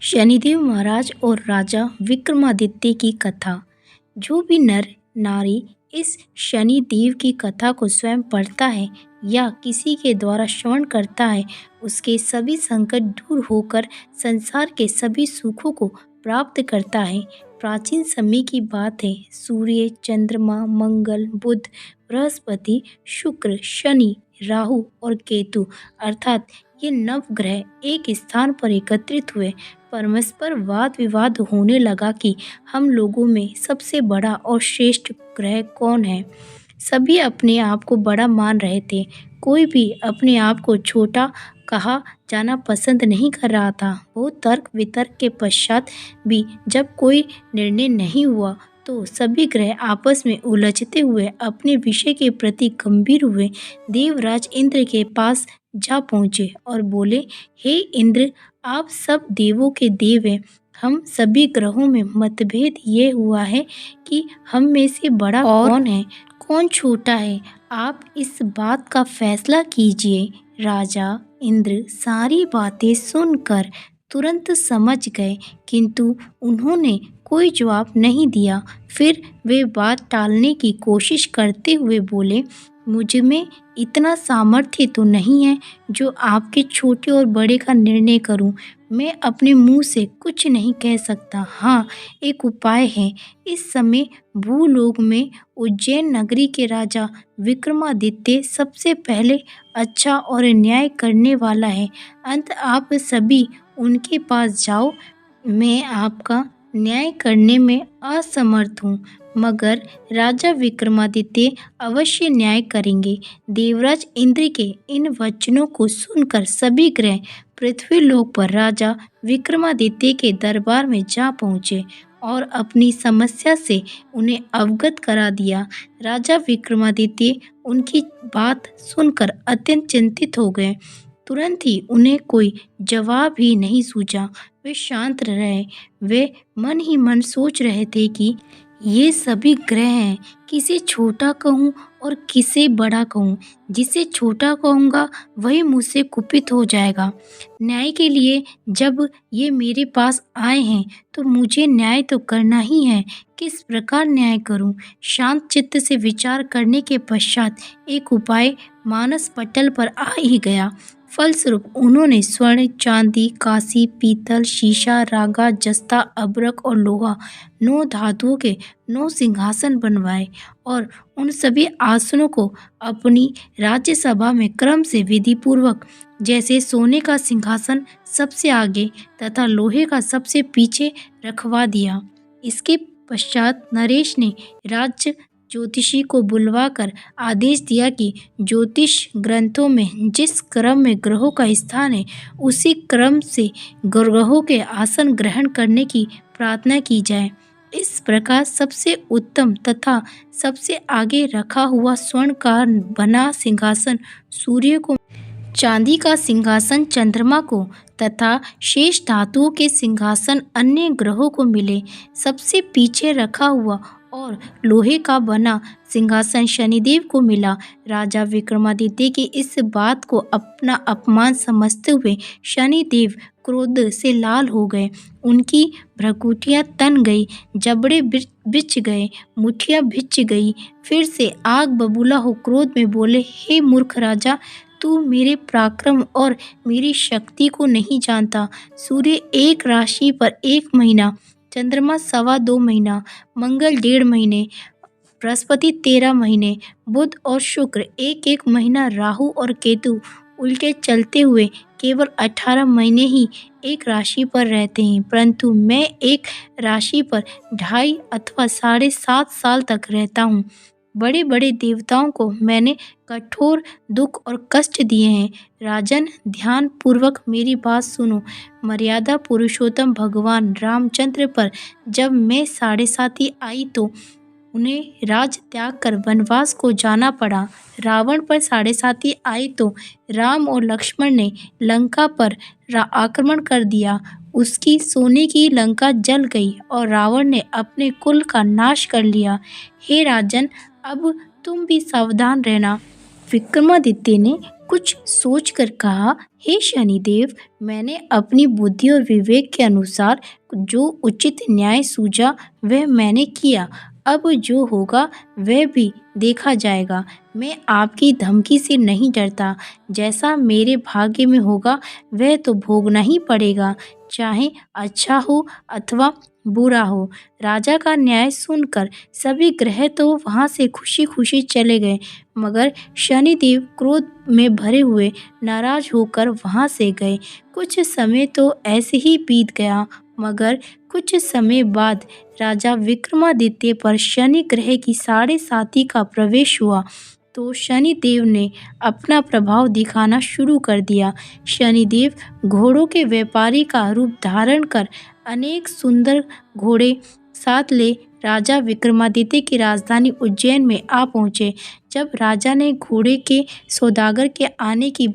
शनिदेव महाराज और राजा विक्रमादित्य की कथा। जो भी नर नारी इस शनिदेव की कथा को स्वयं पढ़ता है या किसी के द्वारा श्रवण करता है, उसके सभी संकट दूर होकर संसार के सभी सुखों को प्राप्त करता है। प्राचीन समय की बात है। सूर्य, चंद्रमा, मंगल, बुध, बृहस्पति, शुक्र, शनि, राहु और केतु अर्थात ये नवग्रह एक स्थान पर एकत्रित हुए। परस्पर वाद विवाद होने लगा कि हम लोगों में सबसे बड़ा और श्रेष्ठ ग्रह कौन है। सभी अपने आप को बड़ा मान रहे थे, कोई भी अपने आप को छोटा कहा जाना पसंद नहीं कर रहा था। बहुत तर्क वितर्क के पश्चात भी जब कोई निर्णय नहीं हुआ तो सभी ग्रह आपस में उलझते हुए अपने विषय के प्रति गंभीर हुए। देवराज इंद्र के पास जा पहुँचे और बोले, हे इंद्र, आप सब देवों के देव हैं। हम सभी ग्रहों में मतभेद ये हुआ है कि हम में से बड़ा कौन है, कौन छोटा है। आप इस बात का फैसला कीजिए। राजा इंद्र सारी बातें सुनकर तुरंत समझ गए, किंतु उन्होंने कोई जवाब नहीं दिया। फिर वे बात टालने की कोशिश करते हुए बोले, मुझ में इतना सामर्थ्य तो नहीं है जो आपके छोटे और बड़े का निर्णय करूं। मैं अपने मुंह से कुछ नहीं कह सकता। हाँ, एक उपाय है। इस समय भूलोक में उज्जैन नगरी के राजा विक्रमादित्य सबसे पहले अच्छा और न्याय करने वाला है। अंत आप सभी उनके पास जाओ। मैं आपका न्याय करने में असमर्थ हूँ, मगर राजा विक्रमादित्य अवश्य न्याय करेंगे। देवराज इंद्र के इन वचनों को सुनकर सभी ग्रह पृथ्वीलोक पर राजा विक्रमादित्य के दरबार में जा पहुँचे और अपनी समस्या से उन्हें अवगत करा दिया। राजा विक्रमादित्य उनकी बात सुनकर अत्यंत चिंतित हो गए। तुरंत ही उन्हें कोई जवाब ही नहीं सूझा। वे शांत रहे। वे मन ही मन सोच रहे थे कि ये सभी ग्रह हैं, किसे छोटा कहूँ और किसे बड़ा कहूँ। जिसे छोटा कहूँगा वही मुझसे कुपित हो जाएगा। न्याय के लिए जब ये मेरे पास आए हैं तो मुझे न्याय तो करना ही है। किस प्रकार न्याय करूँ? शांत चित्त से विचार करने के पश्चात एक उपाय मानस पटल पर आ ही गया। फलस्वरूप उन्होंने स्वर्ण, चांदी, कांसी, पीतल, शीशा, रागा, जस्ता, अभ्रक और लोहा 9 धातुओं के 9 सिंहासन बनवाए और उन सभी आसनों को अपनी राज्यसभा में क्रम से विधिपूर्वक, जैसे सोने का सिंहासन सबसे आगे तथा लोहे का सबसे पीछे रखवा दिया। इसके पश्चात नरेश ने राज्य ज्योतिषी को बुलवाकर आदेश दिया कि ज्योतिष ग्रंथों में जिस क्रम में ग्रहों का स्थान है उसी क्रम से ग्रहों के आसन ग्रहण करने की प्रार्थना की जाए। इस प्रकार सबसे उत्तम तथा सबसे आगे रखा हुआ स्वर्ण का बना सिंहासन सूर्य को, चांदी का सिंहासन चंद्रमा को तथा शेष धातुओं के सिंहासन अन्य ग्रहों को मिले। सबसे पीछे रखा हुआ और लोहे का बना सिंहासन शनिदेव को मिला। राजा विक्रमादित्य की इस बात को अपना अपमान समझते हुए शनिदेव क्रोध से लाल हो गए। उनकी भ्रुकुटियां तन गई, जबड़े बिछ गए, मुठियां भिंच गई। फिर से आग बबूला हो क्रोध में बोले, हे मूर्ख राजा, तू मेरे पराक्रम और मेरी शक्ति को नहीं जानता। सूर्य एक राशि पर 1 महीना, चंद्रमा 2.25 महीना, मंगल 1.5 महीने, बृहस्पति 13 महीने, बुध और शुक्र 1-1 महीना, राहु और केतु उल्टे चलते हुए केवल 18 महीने ही एक राशि पर रहते हैं, परंतु मैं एक राशि पर 2.5 अथवा 7.5 साल तक रहता हूँ। बड़े बड़े देवताओं को मैंने कठोर दुख और कष्ट दिए हैं। राजन, ध्यान पूर्वक मेरी बात सुनो। मर्यादा पुरुषोत्तम भगवान रामचंद्र पर जब मैं 7.5 आई तो उन्हें राज त्याग कर वनवास को जाना पड़ा। रावण पर 7.5 आई तो राम और लक्ष्मण ने लंका पर आक्रमण कर दिया। उसकी सोने की लंका जल गई और रावण ने अपने कुल का नाश कर लिया। हे राजन, अब तुम भी सावधान रहना। विक्रमादित्य ने कुछ सोचकर कहा, हे शनिदेव, मैंने अपनी बुद्धि और विवेक के अनुसार जो उचित न्याय सूझा वह मैंने किया। अब जो होगा वह भी देखा जाएगा। मैं आपकी धमकी से नहीं डरता। जैसा मेरे भाग्य में होगा वह तो भोगना ही पड़ेगा, चाहे अच्छा हो अथवा बुरा हो। राजा का न्याय सुनकर सभी ग्रह तो वहाँ से खुशी खुशी चले गए, मगर शनिदेव क्रोध में भरे हुए नाराज होकर वहाँ से गए। कुछ समय तो ऐसे ही बीत गया, मगर कुछ समय बाद राजा विक्रमादित्य पर शनि ग्रह की साढ़े साती का प्रवेश हुआ तो शनिदेव ने अपना प्रभाव दिखाना शुरू कर दिया। शनिदेव घोड़ों के व्यापारी का रूप धारण कर अनेक सुंदर घोड़े साथ ले राजा विक्रमादित्य की राजधानी उज्जैन में आ पहुँचे। जब राजा ने घोड़े के सौदागर के आने की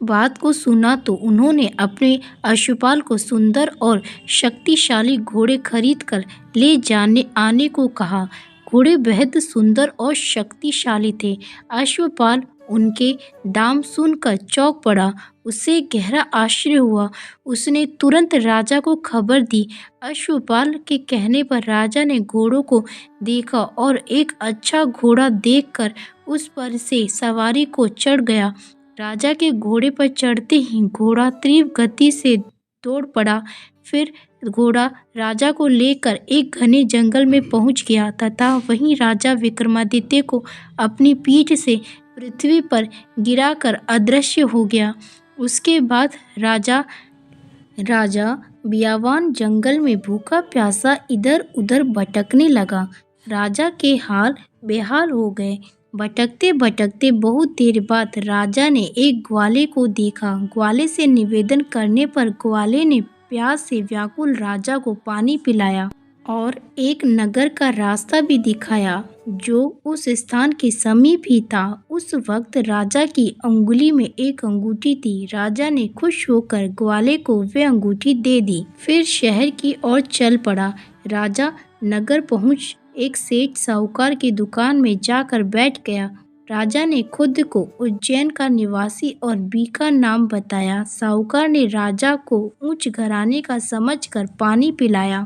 बात को सुना तो उन्होंने अपने अश्वपाल को सुंदर और शक्तिशाली घोड़े खरीद कर ले जाने आने को कहा। घोड़े बेहद सुंदर और शक्तिशाली थे। अश्वपाल उनके दाम सुनकर चौंक पड़ा। उसे गहरा आश्चर्य हुआ। उसने तुरंत राजा को खबर दी। अश्वपाल के कहने पर राजा ने घोड़ों को देखा और एक अच्छा घोड़ा देखकर उस पर से सवारी को चढ़ गया। राजा के घोड़े पर चढ़ते ही घोड़ा तीव्र गति से दौड़ पड़ा। फिर घोड़ा राजा को लेकर एक घने जंगल में पहुंच गया तथा वहीं राजा विक्रमादित्य को अपनी पीठ से पृथ्वी पर गिराकर अदृश्य हो गया। उसके बाद राजा बियावान जंगल में भूखा प्यासा इधर उधर भटकने लगा। राजा के हाल बेहाल हो गए। भटकते भटकते बहुत देर बाद राजा ने एक ग्वाले को देखा। ग्वाले से निवेदन करने पर ग्वाले ने प्यास से व्याकुल राजा को पानी पिलाया और एक नगर का रास्ता भी दिखाया जो उस स्थान के समीप ही था। उस वक्त राजा की अंगुली में एक अंगूठी थी। राजा ने खुश होकर ग्वाले को वह अंगूठी दे दी। फिर शहर की ओर चल पड़ा। राजा नगर पहुंच एक सेठ साहूकार की दुकान में जाकर बैठ गया। राजा ने खुद को उज्जैन का निवासी और बीका नाम बताया। साहूकार ने राजा को उच्च घराने का समझकर पानी पिलाया।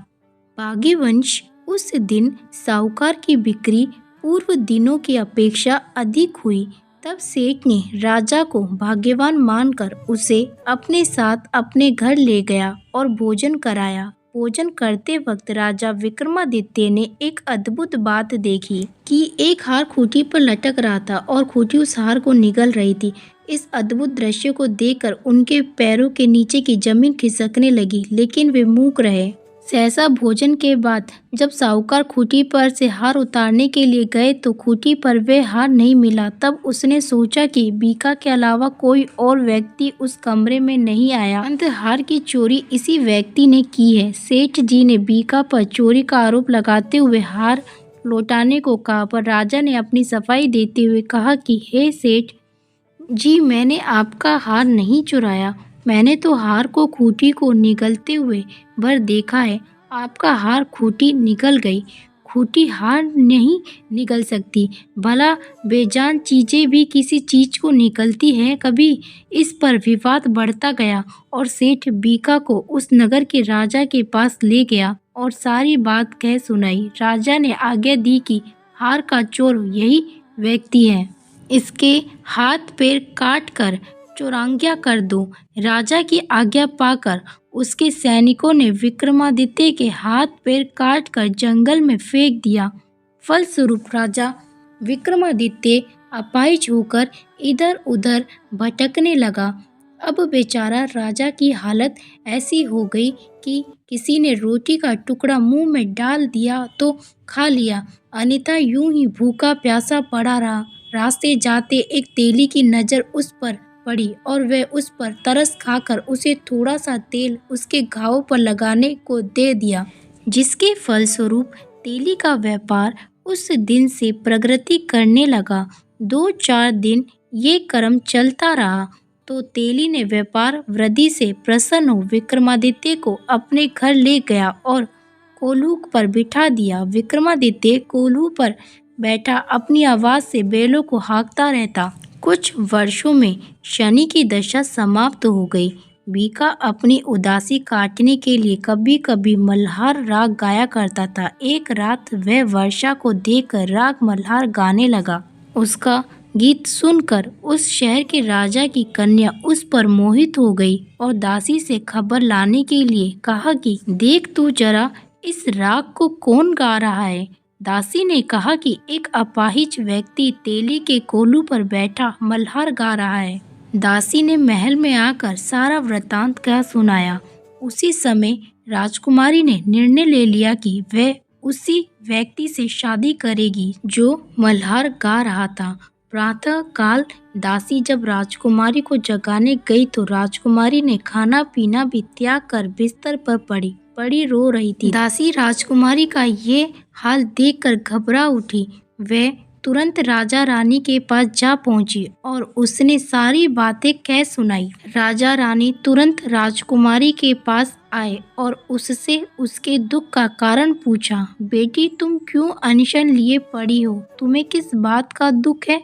भाग्यवंश उस दिन साहूकार की बिक्री पूर्व दिनों की अपेक्षा अधिक हुई। तब सेठ ने राजा को भाग्यवान मानकर उसे अपने साथ अपने घर ले गया और भोजन कराया। भोजन करते वक्त राजा विक्रमादित्य ने एक अद्भुत बात देखी कि एक हार खूंटी पर लटक रहा था और खूंटी उस हार को निगल रही थी। इस अद्भुत दृश्य को देखकर उनके पैरों के नीचे की जमीन खिसकने लगी, लेकिन वे मूक रहे। सहसा भोजन के बाद जब साहूकार खूंटी पर से हार उतारने के लिए गए तो खूंटी पर वह हार नहीं मिला। तब उसने सोचा कि बीका के अलावा कोई और व्यक्ति उस कमरे में नहीं आया। अंत हार की चोरी इसी व्यक्ति ने की है। सेठ जी ने बीका पर चोरी का आरोप लगाते हुए हार लौटाने को कहा, पर राजा ने अपनी सफाई देते हुए कहा कि हे सेठ जी, मैंने आपका हार नहीं चुराया। मैंने तो हार को खूंटी को निगलते हुए भर देखा है। आपका हार खूंटी निगल गई। खूंटी हार नहीं निगल सकती। भला बेजान चीजें भी किसी चीज को निगलती हैं कभी? इस पर विवाद बढ़ता गया और सेठ बीका को उस नगर के राजा के पास ले गया और सारी बात कह सुनाई। राजा ने आज्ञा दी कि हार का चोर यही व्यक्ति है। इसके हाथ पैर काट कर चौरंगिया कर दो। राजा की आज्ञा पाकर उसके सैनिकों ने विक्रमादित्य के हाथ पैर काट कर जंगल में फेंक दिया। फलस्वरूप राजा विक्रमादित्य अपाहिज होकर इधर उधर भटकने लगा। अब बेचारा राजा की हालत ऐसी हो गई कि किसी ने रोटी का टुकड़ा मुंह में डाल दिया तो खा लिया, अन्यथा यूं ही भूखा प्यासा पड़ा रहा। रास्ते जाते एक तेली की नज़र उस पर पड़ी और वह उस पर तरस खाकर उसे थोड़ा सा तेल उसके घावों पर लगाने को दे दिया, जिसके फलस्वरूप तेली का व्यापार उस दिन से प्रगति करने लगा। 2-4 दिन ये क्रम चलता रहा तो तेली ने व्यापार वृद्धि से प्रसन्न हो विक्रमादित्य को अपने घर ले गया और कोल्हू पर बिठा दिया। विक्रमादित्य कोल्हू पर बैठा अपनी आवाज़ से बैलों को हाँकता रहता। कुछ वर्षों में शनि की दशा समाप्त हो गई। बीका अपनी उदासी काटने के लिए कभी कभी मल्हार राग गाया करता था। एक रात वह वर्षा को देखकर राग मल्हार गाने लगा। उसका गीत सुनकर उस शहर के राजा की कन्या उस पर मोहित हो गई और दासी से खबर लाने के लिए कहा कि देख तू जरा इस राग को कौन गा रहा है। दासी ने कहा कि एक अपाहिज व्यक्ति तेली के कोलू पर बैठा मल्हार गा रहा है। दासी ने महल में आकर सारा वृतांत कह सुनाया। उसी समय राजकुमारी ने निर्णय ले लिया कि वह उसी व्यक्ति से शादी करेगी जो मल्हार गा रहा था। प्रातः काल दासी जब राजकुमारी को जगाने गई तो राजकुमारी ने खाना पीना भी त्याग कर बिस्तर पर पड़ी रो रही थी। दासी राजकुमारी का ये हाल देखकर घबरा उठी। वह तुरंत राजा रानी के पास जा पहुंची और उसने सारी बातें कह सुनाई। राजा रानी तुरंत राजकुमारी के पास आए और उससे उसके दुख का कारण पूछा। बेटी, तुम क्यों अनशन लिए पड़ी हो? तुम्हें किस बात का दुख है?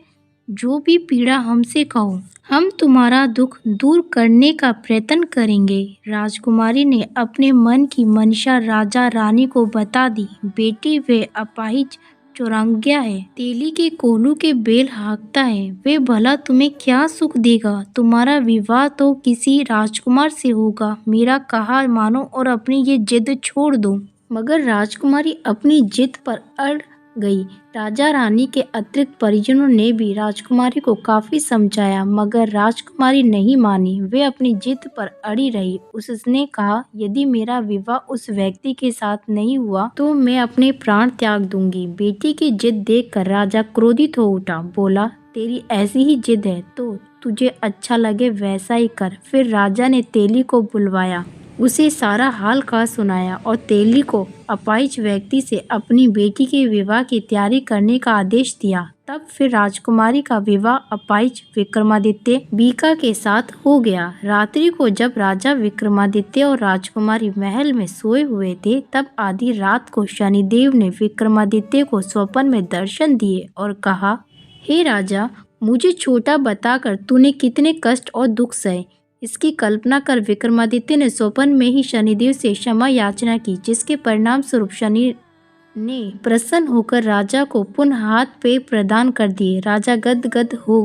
जो भी पीड़ा हमसे कहो, हम तुम्हारा दुख दूर करने का प्रयत्न करेंगे। राजकुमारी ने अपने मन की मंशा राजा रानी को बता दी। बेटी, वे अपाहिज चौरंगिया है, तेली के कोलू के बेल हाँकता है। वे भला तुम्हें क्या सुख देगा? तुम्हारा विवाह तो किसी राजकुमार से होगा। मेरा कहा मानो और अपनी ये जिद छोड़ दो। मगर राजकुमारी अपनी जिद पर अड़ गई। राजा रानी के अतिरिक्त परिजनों ने भी राजकुमारी को काफी समझाया मगर राजकुमारी नहीं मानी। वे अपनी जिद पर अड़ी रही। उसने कहा, यदि मेरा विवाह उस व्यक्ति के साथ नहीं हुआ तो मैं अपने प्राण त्याग दूंगी। बेटी की जिद देखकर राजा क्रोधित हो उठा। बोला, तेरी ऐसी ही जिद है तो तुझे अच्छा लगे वैसा ही कर। फिर राजा ने तेली को बुलवाया, उसे सारा हाल कहा सुनाया और तेली को अपाहिज व्यक्ति से अपनी बेटी के विवाह की तैयारी करने का आदेश दिया। तब फिर राजकुमारी का विवाह अपाहिज विक्रमादित्य बीका के साथ हो गया। रात्रि को जब राजा विक्रमादित्य और राजकुमारी महल में सोए हुए थे तब आधी रात को शनिदेव ने विक्रमादित्य को स्वप्न में दर्शन दिए और कहा, हे राजा, मुझे छोटा बताकर तूने कितने कष्ट और दुख सहे, इसकी कल्पना कर। विक्रमादित्य ने स्वप्न में ही शनिदेव से क्षमा याचना की, जिसके परिणाम स्वरूप शनि ने प्रसन्न होकर राजा को पुनः हाथ पे प्रदान कर दिए। राजा गदगद हो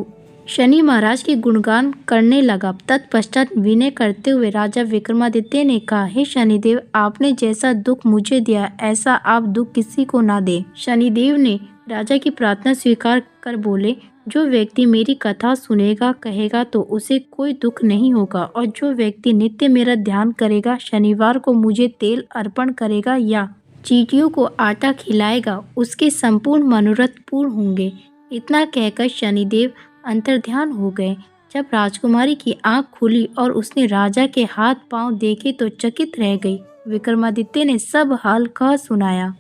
शनि महाराज के गुणगान करने लगा। तत्पश्चात विनय करते हुए राजा विक्रमादित्य ने कहा, हे शनिदेव, आपने जैसा दुख मुझे दिया ऐसा आप दुख किसी को ना दे। शनिदेव ने राजा की प्रार्थना स्वीकार कर बोले, जो व्यक्ति मेरी कथा सुनेगा कहेगा तो उसे कोई दुख नहीं होगा और जो व्यक्ति नित्य मेरा ध्यान करेगा, शनिवार को मुझे तेल अर्पण करेगा या चींटियों को आटा खिलाएगा, उसके संपूर्ण मनोरथ पूर्ण होंगे। इतना कहकर शनिदेव अंतर्ध्यान हो गए। जब राजकुमारी की आंख खुली और उसने राजा के हाथ पांव देखे तो चकित रह गई। विक्रमादित्य ने सब हाल कह सुनाया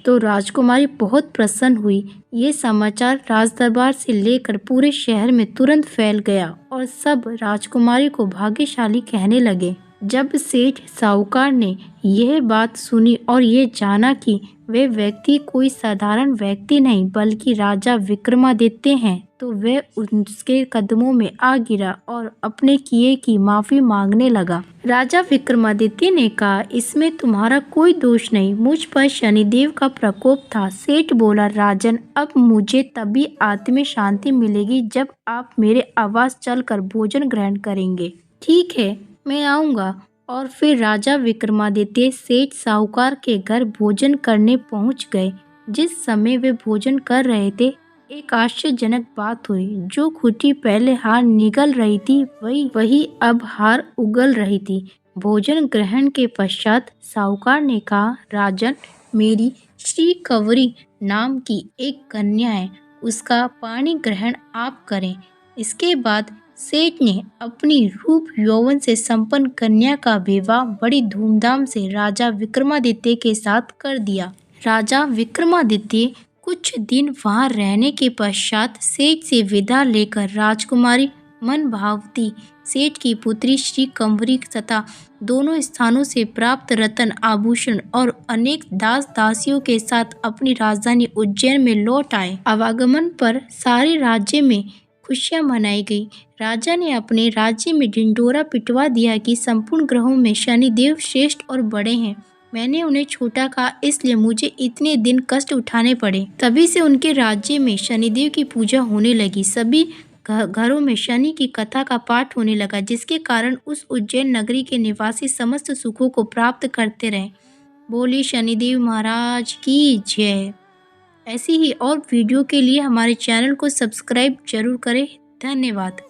तो राजकुमारी बहुत प्रसन्न हुई। ये समाचार राजदरबार से लेकर पूरे शहर में तुरंत फैल गया और सब राजकुमारी को भाग्यशाली कहने लगे। जब सेठ साहूकार ने यह बात सुनी और ये जाना कि वे व्यक्ति कोई साधारण व्यक्ति नहीं बल्कि राजा विक्रमादित्य हैं, तो वे उसके कदमों में आ गिरा और अपने किए की माफी मांगने लगा। राजा विक्रमादित्य ने कहा, इसमें तुम्हारा कोई दोष नहीं, मुझ पर शनिदेव का प्रकोप था। सेठ बोला, राजन, अब मुझे तभी आत्मिक शांति मिलेगी जब आप मेरे आवास चलकर भोजन ग्रहण करेंगे। ठीक है, मैं आऊँगा। और फिर राजा विक्रमादित्य सेठ साहूकार के घर भोजन करने पहुंच गए। जिस समय वे भोजन कर रहे थे एक आश्चर्यजनक बात हुई। जो खुटी पहले हार निगल रही थी वही अब हार उगल रही थी। भोजन ग्रहण के पश्चात साहूकार ने कहा, राजन, मेरी श्री कंवरी नाम की एक कन्या है, उसका पाणी ग्रहण आप करें। इसके बाद सेठ ने अपनी रूप यौवन से संपन्न कन्या का विवाह बड़ी धूमधाम से राजा विक्रमादित्य के साथ कर दिया। राजा विक्रमादित्य कुछ दिन वहां रहने के पश्चात सेठ से विदा लेकर राजकुमारी मनभावती, सेठ की पुत्री श्री कंवरी तथा दोनों स्थानों से प्राप्त रत्न आभूषण और अनेक दास दासियों के साथ अपनी राजधानी उज्जैन में लौट आए। आवागमन पर सारे राज्य में खुशियाँ मनाई गई। राजा ने अपने राज्य में ढिंढोरा पिटवा दिया कि संपूर्ण ग्रहों में शनिदेव श्रेष्ठ और बड़े हैं। मैंने उन्हें छोटा कहा, इसलिए मुझे इतने दिन कष्ट उठाने पड़े। तभी से उनके राज्य में शनिदेव की पूजा होने लगी। सभी घरों में शनि की कथा का पाठ होने लगा, जिसके कारण उस उज्जैन नगरी के निवासी समस्त सुखों को प्राप्त करते रहे। बोली शनिदेव महाराज की जय। ऐसी ही और वीडियो के लिए हमारे चैनल को सब्सक्राइब जरूर करें। धन्यवाद।